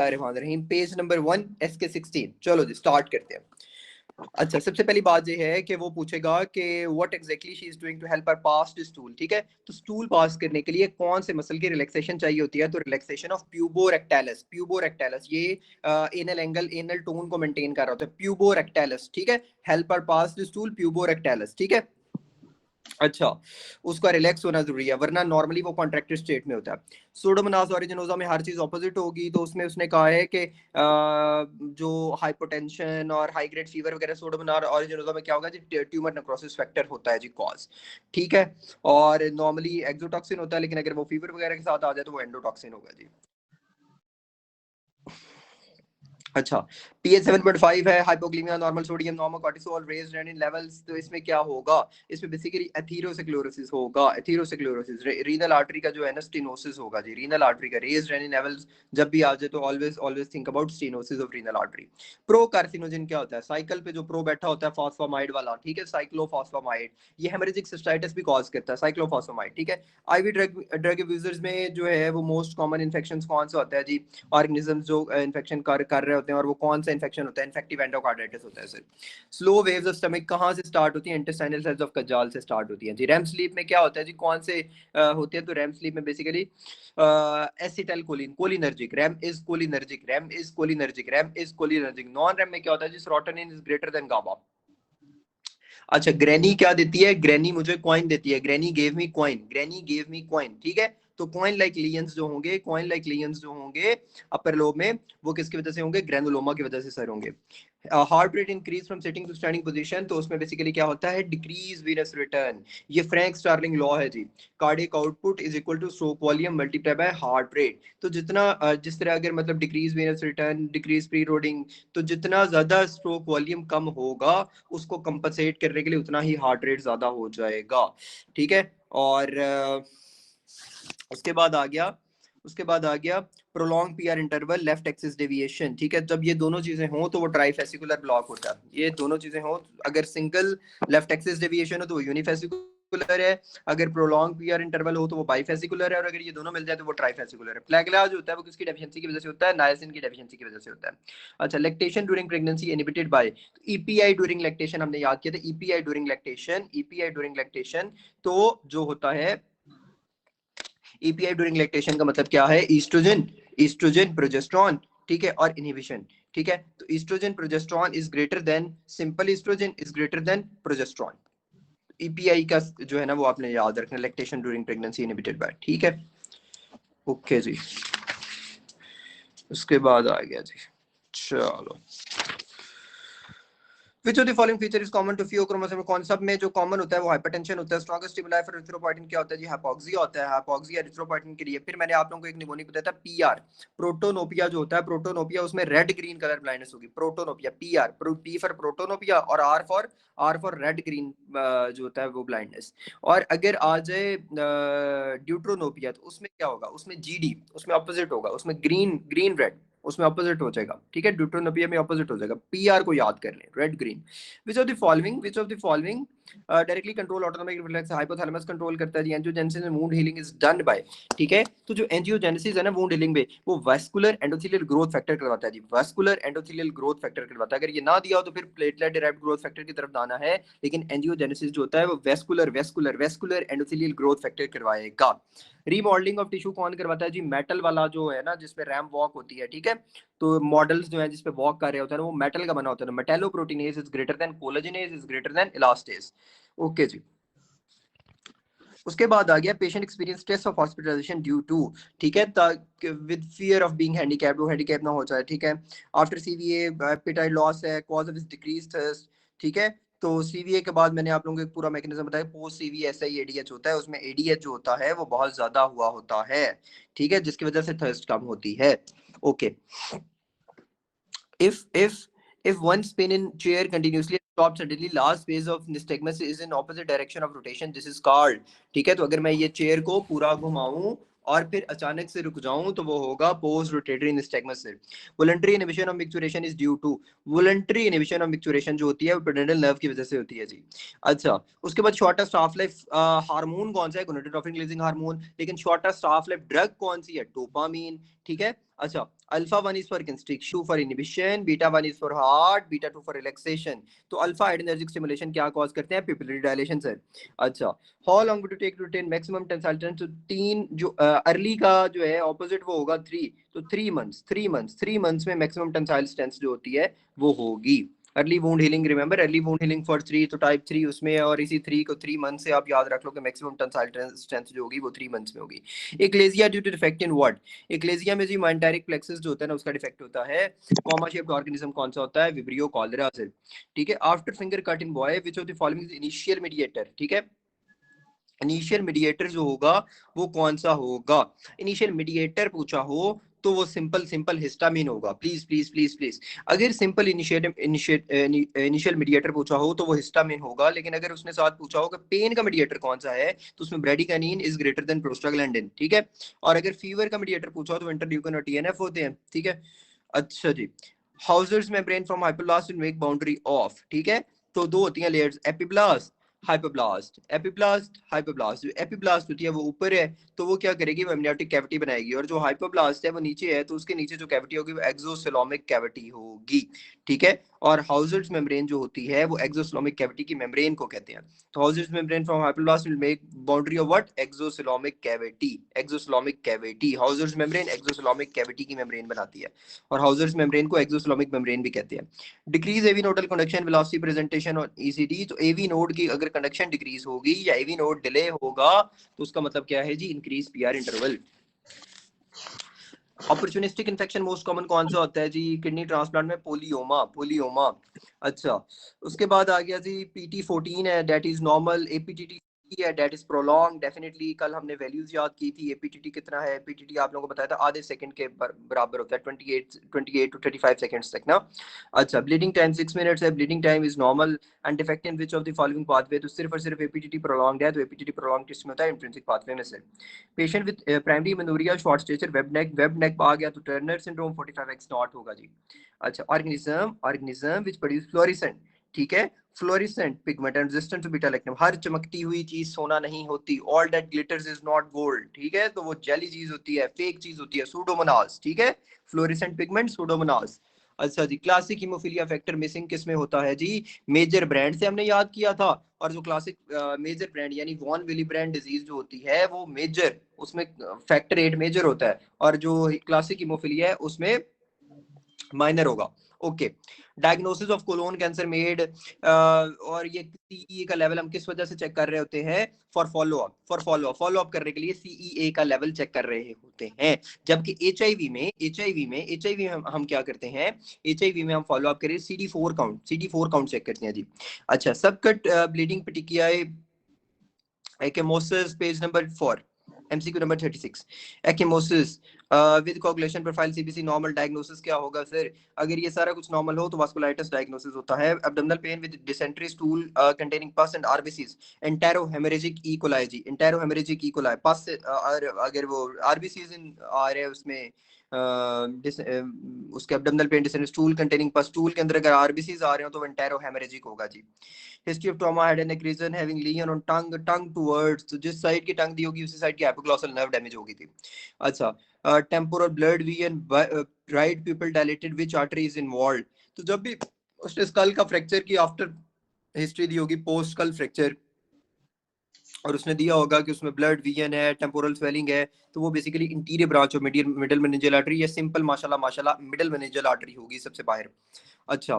बिस्मिल्लाहिर्रहमानिर्रहीम, page number 1 SK 16। चलो जी start करते हैं। अच्छा, सबसे पहली बात ये है कि वो पूछेगा कि what exactly she is doing to help her pass to stool. ठीक है, तो स्टूल पास करने के लिए कौन से मसल की रिलैक्सेशन चाहिए होती है? तो रिलैक्सेशन ऑफ प्यूबोरेक्टाइलस। प्यूबोरेक्टाइलस ये एनल एंगल, एनल टोन को मेंटेन कर रहा होता है, प्यूबोरेक्टाइलस। ठीक है, help her pass to stool, puborectalis. ठीक है, अच्छा, उसका रिलैक्स होना जरूरी है, वरना नॉर्मली वो कॉन्ट्रैक्टेड स्टेट में होता है। सूडोमोनास ओरिजिनोजा में हर चीज ऑपोजिट होगी, तो उसमें उसने कहा है कि जो हाइपोटेंशन और हाई ग्रेड फीवर वगैरह सूडोमोनास ओरिजिनोजा में क्या होगा जी? ट्यूमर नेक्रोसिस फैक्टर होता है जी, कॉज। ठीक है, और नॉर्मली एक्सोटॉक्सिन होता है, लेकिन अगर वो फीवर वगैरह के साथ आ जाए तो वो एंडोटॉक्सिन होगा जी। अच्छा, पीएच 7.5 है, hypoglycaemia, normal sodium, normal cortisol, raised renin levels. तो इसमें क्या होगा? इसमें बेसिकली एथेरोस्क्लेरोसिस होगा। एथेरोस्क्लेरोसिस, रीनल आर्टरी का जो है ना स्टेनोसिस होगा जी। रीनल आर्टरी का रेज्ड रेनिन लेवल्स जब भी आ जाए तो always always think about stenosis of renal artery. Pro carcinogen क्या होता है? साइकिल पे जो प्रो बैठा होता है फॉस्फामाइड वाला, ठीक है, साइक्लोफॉस्फामाइड, ये हेमरेजिक सिस्टाइटिस भी कॉज करता है, साइक्लोफॉस्फामाइड। ठीक है, आईवी ड्रग ड्रग यूजर्स में जो है वो मोस्ट कॉमन इन्फेक्शन कौन सा होता है जी? ऑर्गेनिजम्स जो इन्फेक्शन कर रहे होते हैं, और वो कौन सा इन्फेक्शन होता है? इन्फेक्टिव एंडोकार्डाइटिस होता है sir. Slow waves of stomach कहाँ से स्टार्ट होती है? इंटेस्टाइनल सेल्स ऑफ कजाल से स्टार्ट होती है जी। रैम स्लीप में क्या होता है जी? कौन से होते हैं? तो रैम स्लीप में basically acetyl choline, cholinergic. RAM is cholinergic, RAM is cholinergic, RAM is cholinergic. Non RAM में क्या होता है जी? सेरोटोनिन इज ग्रेटर देन गाबा। अच्छा, ग्रैनी क्या देती है? ग्रैनी मुझे कॉइन देती है। Granny gave me coin, granny gave me coin. ठीक है, तो कॉइन लाइक लियंस जो होंगे, कॉइन लाइक लियंस जो होंगे अपर लोब में, वो किसकी वजह से होंगे? ग्रेनुलोमा की वजह से सर होंगे। Heart rate increase from sitting to standing position, तो उसमें बेसिकली क्या होता है? Decrease venous return. ये फ्रैंक स्टार्लिंग लॉ है जी। Cardiac output is equal to stroke volume multiply by heart rate. तो जितना जिस तरह अगर मतलब decrease venous return, decrease pre loading, तो जितना ज्यादा स्ट्रोक वॉल्यूम कम होगा, उसको कंपनसेट करने के लिए उतना ही हार्ट रेट ज्यादा हो जाएगा। ठीक है, और उसके बाद आ गया, उसके बाद आ गया prolong PR interval, left axis deviation. ठीक है, जब ये दोनों चीजें हों तो वो ट्राइफेसिकुलर ब्लॉक होता है। ये दोनों चीजें हों, अगर सिंगल लेफ्ट एक्सिस डेविएशन हो तो वो यूनिफेसिकुलर है, अगर प्रोलॉन्ग पीआर इंटरवल हो तो वो बाइफेसिकुलर है, और अगर ये दोनों मिल जाए तो वो ट्राइफेसिकुलर है। प्लेगला जो होता है वो किसकी डेफिशिएंसी की वजह से होता है? नायसिन की डेफिशिएंसी की वजह से होता है। अच्छा, lactation during pregnancy inhibited by EPI during lactation, हमने याद किया था EPI during lactation, EPI during lactation. तो जो होता है ईपीआई ड्यूरिंग लैक्टेशन का मतलब क्या है? ईस्ट्रोजन, ईस्ट्रोजन प्रोजेस्टेरॉन, ठीक है, और इनहिबिशन। ठीक है, तो oestrogen progesterone is greater than, simple oestrogen is greater than progesterone. EPI का जो है ना वो आपने याद रखना, lactation during pregnancy inhibited by. ठीक है, ओके जी, उसके बाद आ गया जी, चलो। Which of the following feature is common to few chromosome? कौन सब में जो कॉमन होता है वो हाइपरटेंशन होता है। स्ट्रॉन्गेस्ट स्टिमुलाई फॉर एरिथ्रोपोइटिन क्या होता है जी? हाइपोक्सिया होता है। हाइपोक्सिया एरिथ्रोपोइटिन के लिए। फिर मैंने आप लोगों को एक निमोनिक बताया था पीआर, प्रोटोनोपिया जो होता है, प्रोटोनोपिया, उसमें रेड ग्रीन कलर ब्लाइंडनेस होगी। प्रोटोनोपिया, पीआर, पी फॉर प्रोटोनोपिया, और आर फॉर रेड ग्रीन जो होता है वो ब्लाइंडनेस। और अगर आ जाए ड्यूट्रोनोपिया, तो उसमें क्या होगा? उसमें जीडी, उसमें ऑपोजिट होगा, उसमें ग्रीन ग्रीन रेड, उसमें ऑपोजिट हो जाएगा। ठीक है, ड्यूट्रोनोपिया में ऑपोजिट हो जाएगा। पीआर को याद कर लें, red green. Which of the following, which of the following directly control autonomic reflex? Hypothalamus control करता है जी। Angiogenesis and wound healing is done by, ठीक है, तो जो एंजियोजेनेसिस है ना वुंड हीलिंग में, वो वास्कुलर एंडोथेलियल ग्रोथ फैक्टर करवाता है जी। वास्कुलर एंडोथेलियल ग्रोथ फैक्टर करवाता है। अगर ये ना दिया हो तो फिर प्लेटलेट डिराइव्ड ग्रोथ फैक्टर की तरफ जाना है, लेकिन एंजियोजेनेसिस जो होता है वो vascular vascular vascular endothelial growth factor करवाएगा। रीमॉडलिंग ऑफ टिश्यू कौन करवाता है जी? मेटल वाला जो है ना जिसपे रैम वॉक होती है, ठीक है, तो मॉडल्स जो है जिसपे वॉक कर रहे होते हैं वो मेटल का बना होता है। Metalloproteinase is greater than collagenase is greater than elastase. Okay जी, उसके बाद आ गया patient experience stress of hospitalisation due to, ठीक है, with fear of being handicapped, वो हैंडीकैप ना हो जाए। ठीक है, आफ्टर सीवीए एपेटाइट लॉस है, कॉज ऑफ डिक्रीज थर्स्ट। ठीक है, तो सीवीए के बाद मैंने आप लोगों को एक पूरा मैकेनिज्म बताया। पोस्ट सीवी एसआई एडीएच होता है, उसमें एडीएच जो होता है वो बहुत ज्यादा हुआ होता है, ठीक है, जिसकी वजह से थर्स्ट कम होती है। Okay, if one spin in chair continuously stop suddenly, last phase of nystagmus is in opposite direction of rotation, this is called, ठीक है, तो अगर मैं ये चेयर को पूरा घुमाऊं और फिर अचानक से रुक जाऊं तो वो होगा पोस्ट रोटेटरी निस्टैग्मस से। Voluntary inhibition of micturition is due to, voluntary inhibition of micturition जो होती है वो पेडेंटल नर्व की वजह से होती है जी। अच्छा, उसके बाद शॉर्टेस्ट हाफ लाइफ हार्मोन कौन सा है? Gonadotropin releasing hormone. लेकिन शॉर्टेस्ट हाफ लाइफ ड्रग कौन सी है? डोपामीन। ठीक है, अच्छा, alpha 1 is for constriction, 2 for inhibition, beta 1 is for heart, beta 2 for relaxation. तो अल्फा आइडोनर्जिक स्टिमुलेशन क्या कॉज करते हैं? Pupillary dilation sir. अच्छा, how long would you take to attain maximum tensile strength? तो 3 जो अर्ली का जो है ऑपोजिट वो होगा 3, तो 3 मंथ्स में मैक्सिमम टेंसाइल स्ट्रेंथ जो होती है वो होगी। Early wound healing, remember early wound healing for 3, तो टाइप 3 उसमें है, और इसी 3 को 3 मंथ से आप याद रख लो कि मैक्सिमम टेंसाइल स्ट्रेंथ जो होगी वो 3 मंथ्स में होगी। Achalasia due to defect in what? Achalasia में जो मेंटारिक प्लेक्सस जो होता है ना उसका डिफेक्ट होता है। कॉमा शेप्ड ऑर्गेनिज्म कौन सा होता है? विब्रियो कॉलरा से। ठीक है, after finger cut in boy which of the following is initial mediator? ठीक है, इनिशियल मीडिएटर जो होगा वो कौन सा होगा? इनिशियल मीडिएटर पूछा हो तो वो सिंपल हिस्टामिन होगा। प्लीज प्लीज प्लीज प्लीज, अगर सिंपल इनिशियल मीडिएटर पूछा हो तो वो हिस्टामिन होगा, लेकिन अगर उसने साथ पूछा हो कि पेन का मीडिएटर कौन सा है तो उसमें ब्रेडिकानिन इज ग्रेटर देन प्रोस्टाग्लैंडिन। ठीक है, और अगर फीवर का मीडिएटर पूछा हो तो इंटरल्यूकिन और टीएनएफ होते हैं। ठीक है, अच्छा जी, Heuser's membrane from hypoblast make boundary of. ठीक है, तो दो होती हैं layers, epiblast hypoblast. Epiblast hypoblast, जो एपिब्लास्ट होती है वो ऊपर है तो वो क्या करेगी? वो एमनियोटिक कैविटी बनाएगी, और जो हाइपोब्लास्ट है वो नीचे है तो उसके नीचे जो कैविटी होगी वो एक्सोसेलोमिक कैविटी होगी। ठीक है, और हाउजर्स मेम्ब्रेन जो होती है वो एक्सोसेलोमिक कैविटी की मेम्ब्रेन को कहते हैं। तो Heuser's membrane from hypoblast will make boundary of what? Exocoelomic cavity. Exocoelomic cavity, Heuser's membrane exocoelomic cavity की मेम्ब्रेन बनाती है, और हाउजर्स मेम्ब्रेन को एक्सोसेलोमिक मेम्ब्रेन भी कहते हैं। Decrease AV nodal conduction velocity presentation और ईसीडी, तो एवी नोड की अगर कंडक्शन डिक्रीज होगी या एवी नोड डिले होगा तो उसका मतलब क्या है जी? Increase PR interval. Opportunistic infection most common कौन सा होता है जी? किडनी ट्रांसप्लांट में पोलियोमा, पोलियोमा। अच्छा, उसके बाद आ गया जी PT14 है, डेट इज नॉर्मल। APTT है, डेट इज प्रोलॉन्ग। डेफिनेटली कल हमने वैल्यूज याद की थी। APTT कितना है? APTT आप लोगों को बताया था आधे सेकंड के बराबर होता है, 28 टू 35 सेकंड्स तक ना। अच्छा, ब्लीडिंग टाइम 6 मिनट्स है, bleeding time is normal and defect in which of the following pathway? तो सिर्फ और सिर्फ APTT प्रोलॉन्ग है, तो APTT प्रोलॉन्ग किस में होता है? इंट्रिंसिक पाथवे में से। Patient with primary menorrhoea, short stature, web neck आ गया तो टर्नर सिंड्रोम 45x नॉट होगा जी। अच्छा, ऑर्गेनिज्म विच प्रोड्यूस फ्लोरिसेंट। ठीक है, fluorescent pigment and resistant to beta lactam. हर चमकती हुई चीज सोना नहीं होती। All that glitters is not gold. ठीक है, तो वो जेली चीज होती है, फेक चीज होती है, सूडोमोनास। ठीक है, फ्लोरिसेंट पिगमेंट सूडोमोनास। अच्छा जी, क्लासिक हीमोफीलिया फैक्टर मिसिंग किस में होता है जी? मेजर ब्रांड से हमने याद किया था, और जो क्लासिक मेजर ब्रांड यानी वॉन विली ब्रांड डिजीज जो होती है वो मेजर, उसमें फैक्टर 8 मेजर होता है, और जो क्लासिक हीमोफीलिया है उसमें माइनर होगा। Okay, diagnosis of colon cancer made, और ये सीईए का लेवल हम किस वजह से चेक कर रहे होते हैं? फॉलो अप करने के लिए सीईए का लेवल चेक कर रहे होते हैं। जबकि एचआईवी में हम क्या करते हैं? एचआईवी में हम फॉलो अप करें CD4 काउंट चेक करते हैं जी। अच्छा, subcut bleeding petechiae ecchymosis, page number 4, MCQ number 36। Ecchymosis with coagulation profile CBC normal, diagnosis क्या होगा सर? अगर ये सारा कुछ नॉर्मल हो तो वास्कुलाइटिस डायग्नोसिस होता है। Abdominal pain with dysentery, stool containing pus and RBCs, entero haemorrhagic E coli जी, entero haemorrhagic E coli pus और अगर वो आरबीसीज आ रहे हैं उसमें उसके abdominal pain dysentery, stool containing पस, स्टूल के अंदर अगर आरबीसीज आ रहे हो तो एंटेरो हेमरेजिक होगा जी। History of trauma, head and neck region, having lesion on tongue towards, तो जिस साइड की टंग दी होगी उसी साइड की हाइपोग्लॉसल नर्व डैमेज होगी थी। अच्छा, temporal blood vein, right people dilated, which artery is involved? तो जब भी उसने स्कल का फ्रैक्चर की आफ्टर हिस्ट्री दी होगी, पोस्ट स्कल फ्रैक्चर, और उसने दिया होगा कि उसमें ब्लड वीएन है, टेम्पोरल स्वेलिंग है, तो वो basically interior branch of middle meningeal artery या सिंपल माशाल्लाह मिडिल मेनिंजियल आर्टरी होगी सबसे बाहर। अच्छा,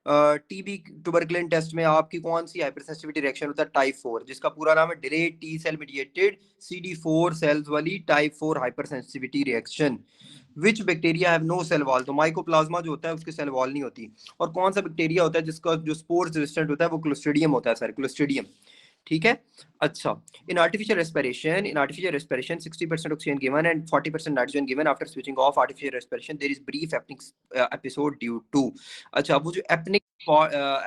टीबी ट्यूबरकुलिन टेस्ट में आपकी कौन सी हाइपरसेंसिटिविटी रिएक्शन होता है? टाइप 4, जिसका पूरा नाम है delayed T cell mediated CD4 cells वाली type 4 hypersensitivity reaction. Which bacteria have no cell wall? तो माइकोप्लाज्मा जो होता है उसके सेल वॉल नहीं होती। और कौन सा बैक्टीरिया होता है जिसका जो स्पोर्स रेजिस्टेंट होता है? वो क्लोस्ट्रीडियम होता है सर, क्लोस्ट्रीडियम। ठीक है, अच्छा, in artificial respiration 60% oxygen given and 40% nitrogen given. After switching off artificial respiration there is brief apneic episode due to, अच्छा, वो जो एपनिक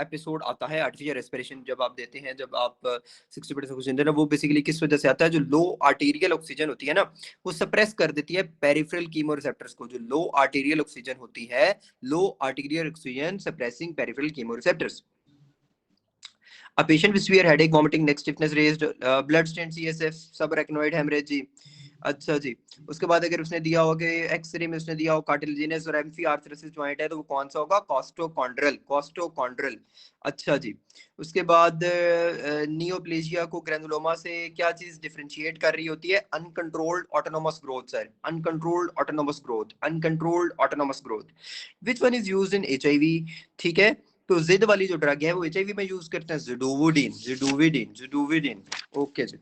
एपिसोड आता है आर्टिफिशियल रेस्पिरेशन जब आप देते हैं, जब आप 60% ऑक्सीजन देना, वो बेसिकली किस वजह से आता है? जो लो आर्टेरियल ऑक्सीजन होती है ना वो सप्रेस कर देती है पेरिफेरल कीमोरिसेप्टर्स को। जो लो आर्टेरियल ऑक्सीजन होती है, low arterial oxygen suppressing peripheral chemoreceptors. A patient with severe headache, vomiting, neck stiffness, raised blood stain CSF, subarachnoid hemorrhage. अच्छा जी। उसके बाद अगर उसने दिया हो कि एक्सरे में उसने दिया हो कार्टिलेजिनस और एम्फी आर्थराइटिस जॉइंट है, तो वो कौन सा होगा? कॉस्टोकॉन्ड्रल, कॉस्टोकॉन्ड्रल। अच्छा जी। उसके बाद नियोप्लेजिया को ग्रैनुलोमा से क्या चीज डिफरेंशिएट कर रही होती है? Uncontrolled autonomous growth sir, uncontrolled autonomous growth, uncontrolled autonomous growth. Which one is used in HIV? ठीक है, तो जिद वाली जो ड्रग है वो एचआईवी में यूज करते हैं, जिडोविडिन, जिडोविडिन, जिडोविडिन। ओके जी।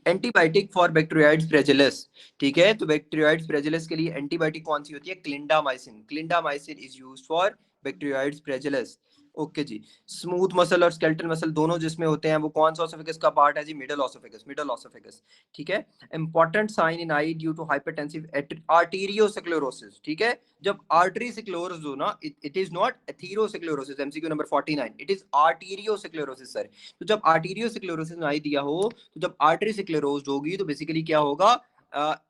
एंटीबायोटिक फॉर बैक्टीरियाइड्स फ्रेजिलिस, ठीक है, तो बैक्टीरियाइड्स फ्रेजिलिस के लिए एंटीबायोटिक कौन सी होती है? Clindamycin, clindamycin is used for bacteroides fragilis. Okay जी। स्मूथ मसल और स्केलेटल मसल दोनों जिसमें होते हैं वो कौन सा ऑसोफेगस का पार्ट है जी? Middle oesophagus, middle oesophagus. ठीक है। Important sign in eye due to hypertensive arteriosclerosis, ठीक है, जब आर्टरी सिक्लोरस हो ना, it is not atherosclerosis, MCQ number 49, it is arteriosclerosis sir. तो जब आर्टीरियोस्क्लेरोसिस आई दिया हो, तो जब आर्टरी स्क्लेरोज्ड होगी तो बेसिकली क्या होगा?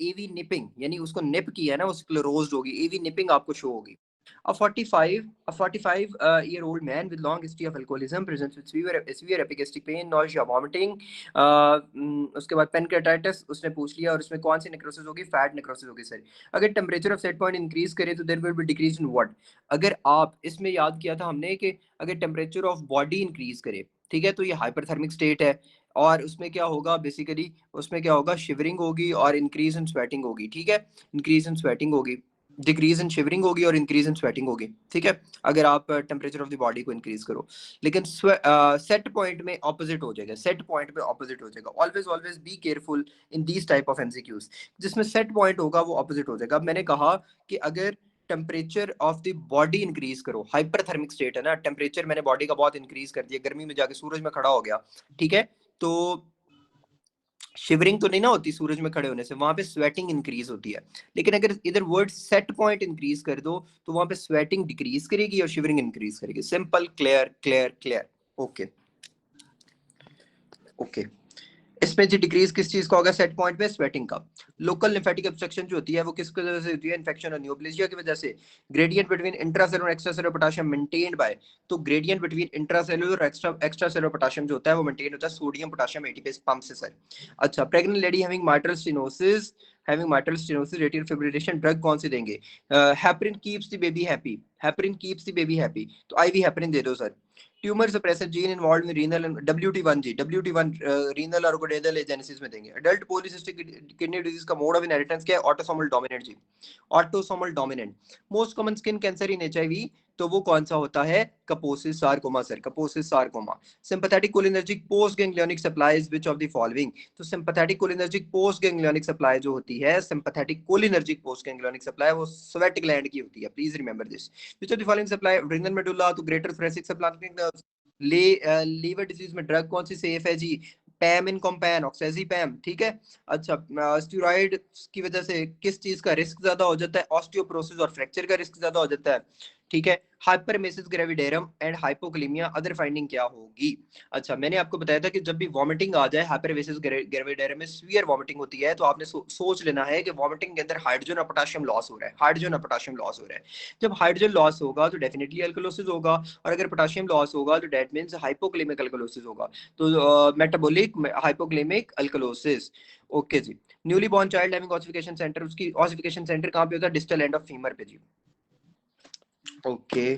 एवी निपिंग, यानी उसको निप किया है ना, वो स्क्लेरोज्ड होगी, एवी निपिंग आपको शो होगी। A 45 year old man with long history of alcoholism presents with severe epigastric pain, nausea, vomiting. उसके बाद पेनक्रेटाइटिस उसने पूछ लिया, और उसमें कौन सी नेक्रोसिस होगी? फैट नेक्रोसिस होगी सर। अगर temperature of set point increase करे तो there will be decrease in what? अगर आप इसमें याद किया था हमने कि अगर टेम्परेचर ऑफ बॉडी इंक्रीज करे, ठीक है, तो ये हाइपरथर्मिक स्टेट है, और उसमें क्या होगा बेसिकली? उसमें क्या होगा? शिवरिंग होगी और इंक्रीज इन स्वेटिंग होगी, ठीक है, इंक्रीज इन स्वेटिंग होगी, डिक्रीज इन शिवरिंग होगी और इंक्रीज इन स्वेटिंग होगी, ठीक है, अगर आप टेम्परेचर ऑफ द बॉडी को इंक्रीज करो। लेकिन सेट पॉइंट में ऑपोजिट हो जाएगा, सेट पॉइंट पे ऑपोजिट हो जाएगा। Always always be careful in these type of MCQs, जिसमें सेट पॉइंट होगा वो ऑपोजिट हो जाएगा। अब मैंने कहा कि अगर temperature of the body increase करो, हाइपरथर्मिक स्टेट है ना, टेम्परेचर मैंने बॉडी का बहुत इंक्रीज कर दिया, गर्मी में जाके सूरज में खड़ा हो गया, ठीक है, तो शिवरिंग तो नहीं ना होती सूरज में खड़े होने से, वहां पे स्वेटिंग इंक्रीज होती है। लेकिन अगर इधर वर्ड सेट पॉइंट इंक्रीज कर दो तो वहां पे स्वेटिंग डिक्रीज करेगी और शिवरिंग इंक्रीज करेगी। Simple, clear clear clear. Okay okay. इसमें जो डिक्रीज किस चीज का होगा सेट पॉइंट पे? स्वेटिंग का। लोकल लिम्फेटिक ऑब्स्ट्रक्शन जो होती है वो किस वजह से होती है? इन्फेक्शन और नियोप्लेजिया की वजह से। ग्रेडियंट बिटवीन इंट्रासेलुलर और एक्स्ट्रासेलुलर पोटेशियम मेंटेन्ड बाय, तो ग्रेडियंट बिटवीन इंट्रासेलुलर और एक्स्ट्रासेलुलर पोटेशियम जो होता है वो मेंटेन होता है सोडियम पोटेशियम एटीपीएस पंप से सर। अच्छा, pregnant lady having mitral stenosis, having mitral stenosis atrial fibrillation drug कौन सी देंगे? Heparin keeps the baby happy, heparin keeps the baby happy, तो आईवी हेपरिन दे दो sir. Tumour suppressor gene involved in renal and WT1 जी, WT1 renal और gonadal agenesis में देंगे। अडल्ट पॉलीसिस्टिक किडनी डिजीज का मोड ऑफ इनहेरिटेंस क्या है? ऑटोसोमल डोमिनेंट जी, autosomal dominant. Most common skin cancer in HIV, तो वो कौन सा होता है? Kaposi's sarcoma sir, Kaposi's sarcoma. Sympathetic cholinergic post ganglionic supplies which of the following, तो sympathetic cholinergic post ganglionic supply जो होती है, sympathetic cholinergic post ganglionic supply वो स्वेट ग्लैंड की होती है, please remember this. Which of the following supply renal medulla to greater thoracic supplying liver disease में drug कौन सी सेफ है जी? पैम इन कॉम्पैन, ऑक्सीपैम, ठीक है। अच्छा, स्टेरॉइड की वजह से किस चीज का रिस्क ज्यादा हो जाता है? ऑस्टियोपोरोसिस और फ्रैक्चर का रिस्क ज्यादा हो जाता है, ठीक है। Hyperemesis gravidarum and hypokalaemia, other finding क्या होगी? अच्छा, मैंने आपको बताया था कि जब भी वॉमिटिंग आ जाए हाइपरमेसिस ग्रेविडेरम में सीवियर वॉमिटिंग होती है, तो आपने सोच लेना है कि वॉमिटिंग के अंदर हाइड्रोजन और पोटेशियम लॉस हो रहा है, हाइड्रोजन और पोटेशियम लॉस हो रहा है। जब हाइड्रोजन लॉस होगा तो डेफिनेटली अल्कलोसिस होगा, और अगर पोटेशियम लॉस होगा तो दैट मींस हाइपोक्लेमिक अल्कलोसिस होगा, तो मेटाबॉलिक हाइपोक्लेमिक अल्कलोसिस। ओके जी। Newly born child having ossification centre, उसकी ऑसिफिकेशन सेंटर कहां पे होता है? डिस्टल एंड ऑफ फीमर पे जी। ओके